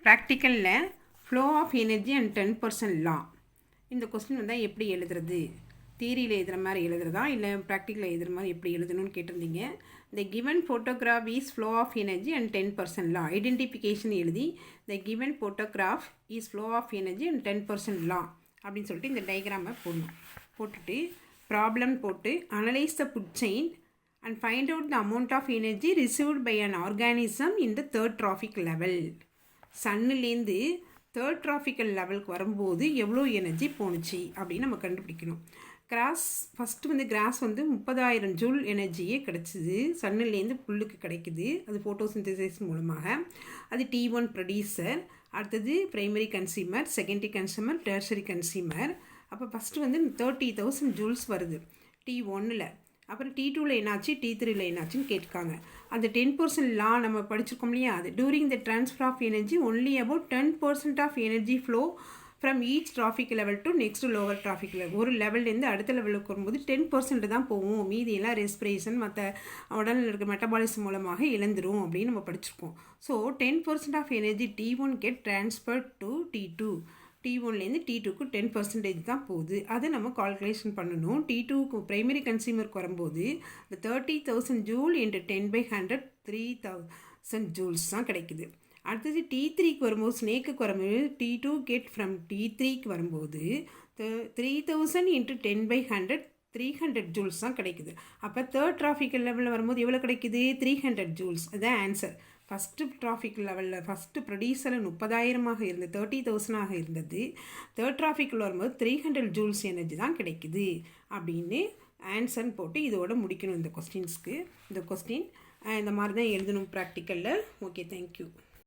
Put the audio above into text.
ப்ராக்டிக்கலில் flow of energy and 10% லா இந்த question வந்தால் எப்படி எழுதுறது, தியரியில் எழுதுகிற மாதிரி எழுதுறதா இல்லை ப்ராக்டிக்கலில் எழுதுகிற மாதிரி எப்படி எழுதணும்னு கேட்டிருந்தீங்க. இந்த given photograph is flow of energy and 10% law identification எழுதி இந்த given photograph is flow of energy and 10% law அப்படின்னு சொல்லிட்டு இந்த டயக்ராமை போட்டுட்டு ப்ராப்ளம் போட்டு analyse the food chain and find out the amount of energy received by an organism in the third trophic level. சன்னிலேருந்து third trophical லெவலுக்கு வரும்போது எவ்வளோ எனர்ஜி போணுச்சு அப்படின்னு நம்ம கண்டுபிடிக்கணும். கிராஸ் வந்து 30,000 ஜூல் எனர்ஜியே கிடச்சிது. சன்னிலேருந்து புல்லுக்கு கிடைக்குது, அது ஃபோட்டோசிந்தசிஸ் மூலமாக. அது T1 ப்ரொடியூசர், அடுத்தது primary consumer, secondary consumer, tertiary consumer. அப்போ ஃபஸ்ட்டு வந்து 30,000 ஜூல்ஸ் வருது T1ல். அப்புறம் T2ல் என்னாச்சு, T3ல் என்னாச்சுன்னு கேட்காங்க. அந்த 10% லா நம்ம படிச்சிருக்கோம் இல்லையா, அது during the transfer of energy only about 10% of energy flow from each trophic level to next lower trophic level. ஒரு லெவல்லேருந்து அடுத்த லெவலுக்கு வரும்போது 10% தான் போகும், மீதியெல்லாம் ரெஸ்பிரேஷன் மற்ற உடலில் இருக்க மெட்டபாலிசம் மூலமாக இழந்துரும் அப்படின்னு நம்ம படிச்சிருக்கோம். So 10% of energy T1 get transfer to T2. T1லேருந்து T2க்கு 10% தான் போகுது. அதை நம்ம கால்குலேஷன் பண்ணணும். T2க்கு ப்ரைமரி கன்சியூமருக்கு வரும்போது இந்த 30,000 ஜூல் இன்ட்டு 10/100 3,000 ஜூல்ஸ் தான் கிடைக்குது. அடுத்தது T3க்கு வரும்போது, ஸ்னேக்குக்கு வரும்போது T2 கெட் ஃப்ரம் T3க்கு வரும்போது 3,000 இன்ட்டு 10/100 300 ஜூல்ஸ் தான் கிடைக்குது. அப்போ தேர்ட் ட்ராஃபிக்கல் லெவலில் வரும்போது எவ்வளோ கிடைக்குது, 300 ஜூல்ஸ். அதுதான் ஆன்சர். ஃபஸ்ட்டு ட்ராஃபிக் லெவலில் ஃபஸ்ட்டு ப்ரொடியூசரில் 30,000 இருந்தது, 30,000 இருந்தது. தேர்ட் ட்ராஃபிக்கில் வரும்போது 300 ஜூல்ஸ் எனர்ஜி தான் கிடைக்குது அப்படின்னு ஆன்சர்னு போட்டு இதோட முடிக்கணும் இந்த கொஸ்டின்ஸ்க்கு. இந்த கொஸ்டின் இந்த மாதிரி தான் எழுதணும் ப்ராக்டிக்கலில். Okay, thank you.